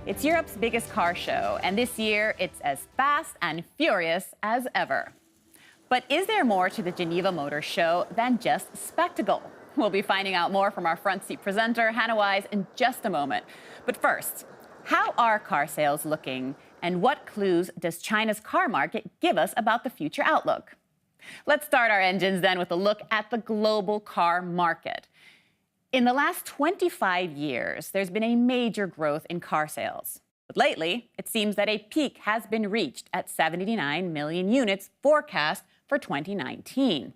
It's Europe's biggest car show, and this year it's as fast and furious as ever. But is there more to the Geneva Motor Show than just spectacle? We'll be finding out more from our front seat presenter, Hannah Wise, in just a moment. But first, how are car sales looking, and what clues does China's car market give us about the future outlook? Let's start our engines then with a look at the global car market. In the last 25 years, there's been a major growth in car sales. But lately, it seems that a peak has been reached at 79 million units forecast for 2019.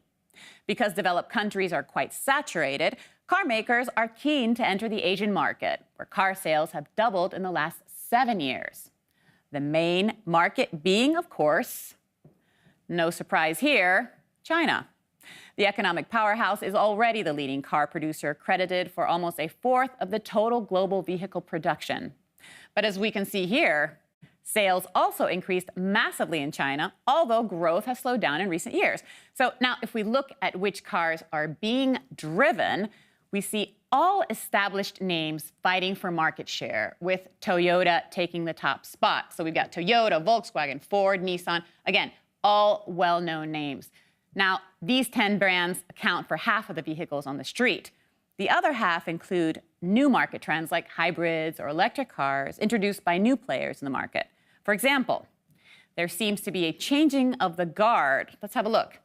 Because developed countries are quite saturated, car makers are keen to enter the Asian market, where car sales have doubled in the last 7 years. The main market being, of course, no surprise here, China. The economic powerhouse is already the leading car producer, credited for almost a fourth of the total global vehicle production. But as we can see here, sales also increased massively in China, although growth has slowed down in recent years. So now, if we look at which cars are being driven, we see all established names fighting for market share, with Toyota taking the top spot. So we've got Toyota, Volkswagen, Ford, Nissan, again, all well-known names. Now, these 10 brands account for half of the vehicles on the street. The other half include new market trends like hybrids or electric cars introduced by new players in the market. For example, there seems to be a changing of the guard. Let's have a look.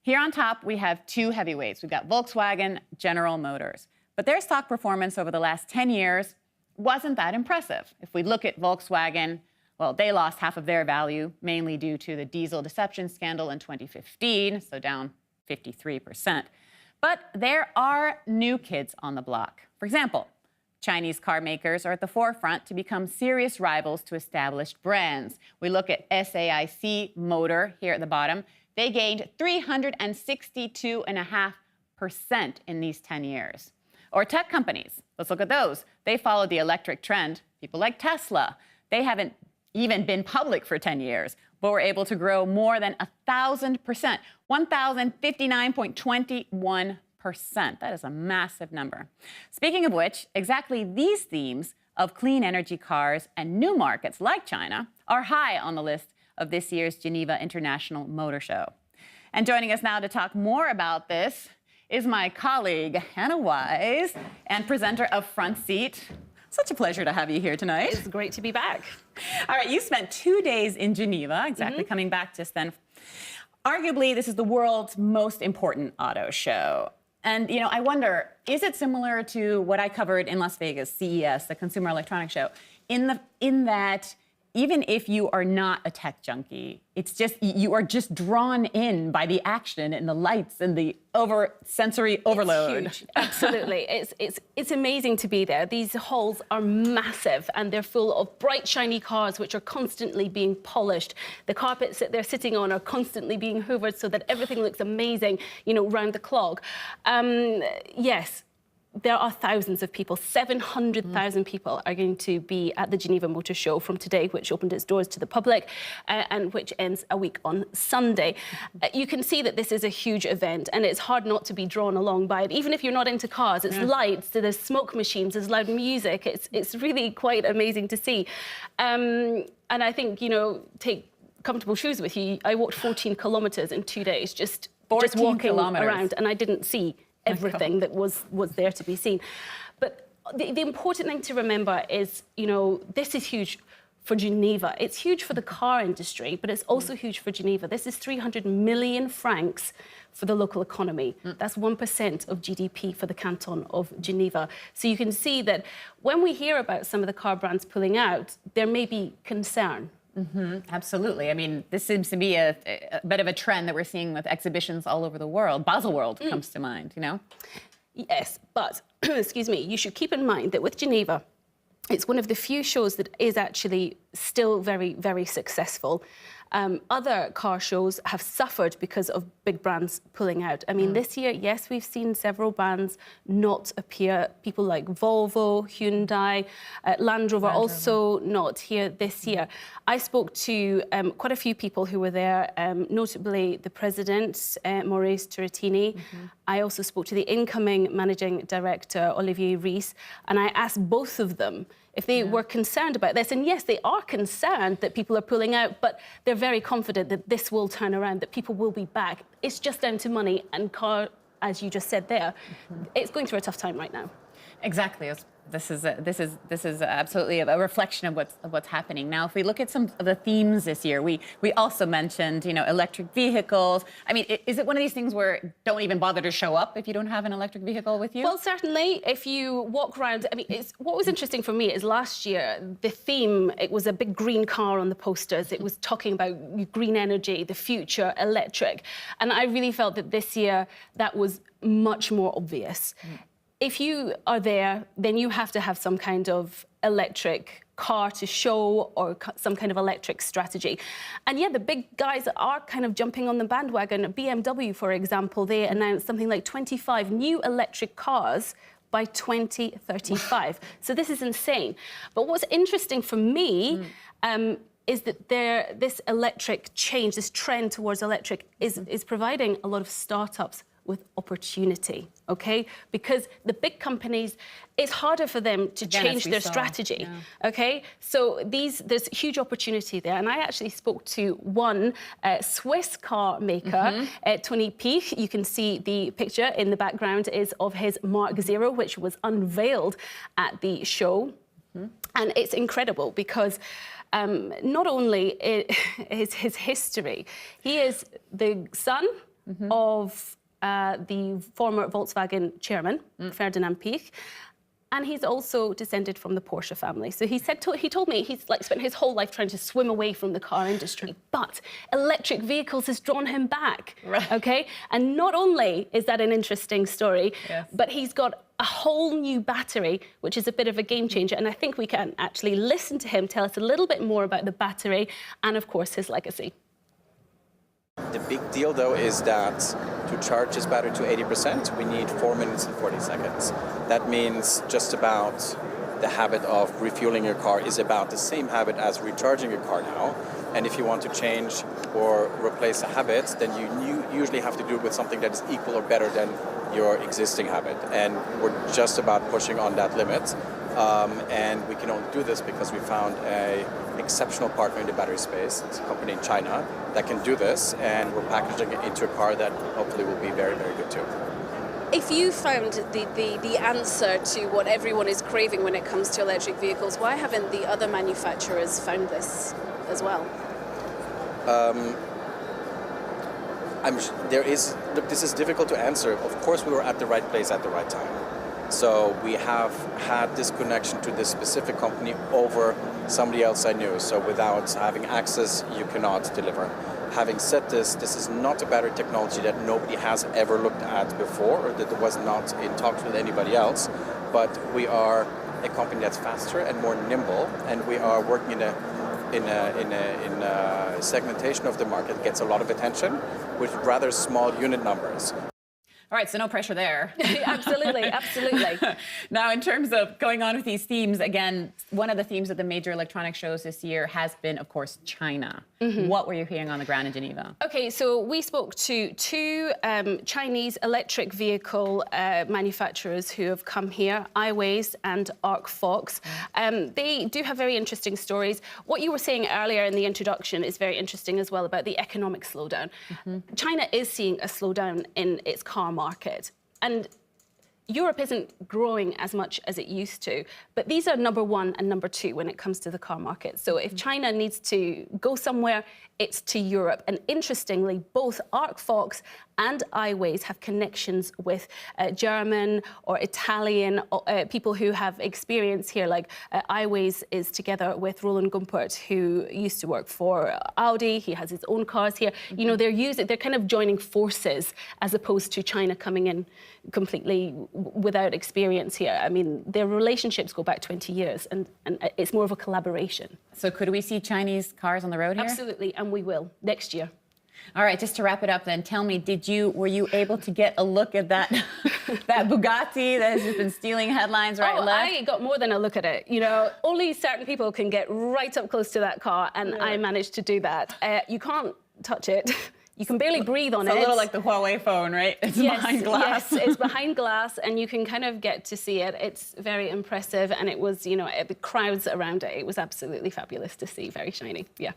Here on top, we have two heavyweights. We've got Volkswagen, General Motors. But their stock performance over the last 10 years wasn't that impressive. If we look at Volkswagen, well, they lost half of their value, mainly due to the diesel deception scandal in 2015, so down 53%. But there are new kids on the block. For example, Chinese car makers are at the forefront to become serious rivals to established brands. We look at SAIC Motor here at the bottom. They gained 362.5% in these 10 years. Or tech companies, let's look at those. They followed the electric trend. People like Tesla, they haven't even been public for 10 years, but were able to grow more than 1,000%, 1,059.21%. That is a massive number. Speaking of which, exactly these themes of clean energy cars and new markets like China are high on the list of this year's Geneva International Motor Show. And joining us now to talk more about this is my colleague, Hannah Wise, and presenter of Front Seat. Such a pleasure to have you here tonight. It's great to be back. All right, you spent 2 days in Geneva, coming back just then. Arguably, this is the world's most important auto show. And, you know, I wonder, is it similar to what I covered in Las Vegas, CES, the Consumer Electronics Show, in that even if you are not a tech junkie, it's just, you are just drawn in by the action and the lights and the sensory overload. It's huge. Absolutely. It's amazing to be there. These halls are massive, and they're full of bright, shiny cars which are constantly being polished. The carpets that they're sitting on are constantly being hoovered so that everything looks amazing, you know, round the clock. Yes. There are thousands of people, 700,000 people are going to be at the Geneva Motor Show from today, which opened its doors to the public and which ends a week on Sunday. You can see that this is a huge event, and it's hard not to be drawn along by it. Even if you're not into cars, it's lights, there's smoke machines, there's loud music. It's really quite amazing to see. And I think, you know, take comfortable shoes with you. I walked 14 kilometers in 2 days, just walking around, and I didn't see everything that was there to be seen. But the important thing to remember is, you know, this is huge for Geneva. It's huge for the car industry, but it's also huge for Geneva. This is 300 million francs for the local economy. That's 1% of GDP for the canton of Geneva. So you can see that when we hear about some of the car brands pulling out, there may be concern. Absolutely. I mean, this seems to be a bit of a trend that we're seeing with exhibitions all over the world. Baselworld comes to mind, you know? Yes, but, excuse me, you should keep in mind that with Geneva, it's one of the few shows that is actually still very, very successful. Other car shows have suffered because of big brands pulling out. I mean, this year, yes, we've seen several brands not appear. People like Volvo, Hyundai, Land Rover also not here this year. I spoke to quite a few people who were there, notably the president, Maurice Turretini. I also spoke to the incoming managing director, Olivier Ries, and I asked both of them if they were concerned about this. And yes, they are concerned that people are pulling out, but they're very confident that this will turn around, that people will be back. It's just down to money and car, as you just said there, it's going through a tough time right now. Exactly. This is absolutely a reflection of what's happening now. If we look at some of the themes this year, we also mentioned, you know, electric vehicles. I mean, is it one of these things where don't even bother to show up if you don't have an electric vehicle with you? Well, certainly, if you walk around, I mean, what was interesting for me is last year, the theme, it was a big green car on the posters. It was talking about green energy, the future, electric. And I really felt that this year, that was much more obvious. If you are there, then you have to have some kind of electric car to show or some kind of electric strategy. And yeah, the big guys are kind of jumping on the bandwagon. BMW, for example, they announced something like 25 new electric cars by 2035. So this is insane. But what's interesting for me is that this electric change, this trend towards electric is providing a lot of startups with opportunity, okay? Because the big companies, it's harder for them to change their strategy, okay? So there's huge opportunity there. And I actually spoke to one Swiss car maker, Tony Piech. You can see the picture in the background is of his Mark Zero, which was unveiled at the show. And it's incredible because not only is his history, he is the son of the former Volkswagen chairman, Ferdinand Piech, and he's also descended from the Porsche family. So he told me he's like spent his whole life trying to swim away from the car industry, but electric vehicles has drawn him back, okay? And not only is that an interesting story, but he's got a whole new battery, which is a bit of a game changer. And I think we can actually listen to him tell us a little bit more about the battery and, of course, his legacy. The big deal, though, is that to charge this battery to 80%, we need 4 minutes and 40 seconds. That means just about the habit of refueling your car is about the same habit as recharging your car now. And if you want to change or replace a habit, then you usually have to do it with something that is equal or better than your existing habit. And we're just about pushing on that limit. And we can only do this because we found an exceptional partner in the battery space. It's a company in China that can do this, and we're packaging it into a car that hopefully will be very, very good too. If you found the answer to what everyone is craving when it comes to electric vehicles, why haven't the other manufacturers found this as well? Look, this is difficult to answer. Of course, we were at the right place at the right time. So we have had this connection to this specific company over somebody else I knew. So without having access, you cannot deliver. Having said this, this is not a battery technology that nobody has ever looked at before, or that was not in talks with anybody else. But we are a company that's faster and more nimble, and we are working in a segmentation of the market that gets a lot of attention with rather small unit numbers. All right, so no pressure there. Absolutely, absolutely. Now, in terms of going on with these themes, again, one of the themes of the major electronic shows this year has been, of course, China. What were you hearing on the ground in Geneva? Okay, so we spoke to two Chinese electric vehicle manufacturers who have come here, iWays and ArcFox. They do have very interesting stories. What you were saying earlier in the introduction is very interesting as well about the economic slowdown. China is seeing a slowdown in its car market. And Europe isn't growing as much as it used to, but these are number one and number two when it comes to the car market. So if China needs to go somewhere, it's to Europe. And interestingly, both ArcFox and iWays have connections with German or Italian people who have experience here. Like iWays is together with Roland Gumpert, who used to work for Audi. He has his own cars here. You know, they're kind of joining forces as opposed to China coming in completely without experience here. I mean, their relationships go back 20 years, and it's more of a collaboration. So could we see Chinese cars on the road here? Absolutely, and we will next year. All right, just to wrap it up then, tell me, were you able to get a look at that that Bugatti that has just been stealing headlines right and left? I got more than a look at it. You know, only certain people can get right up close to that car, and I managed to do that. You can't touch it. You can barely breathe on it. It's a little like the Huawei phone, right? It's behind glass. Yes, it's behind glass, and you can kind of get to see it. It's very impressive, and it was, you know, the crowds around it. It was absolutely fabulous to see. Very shiny, yeah.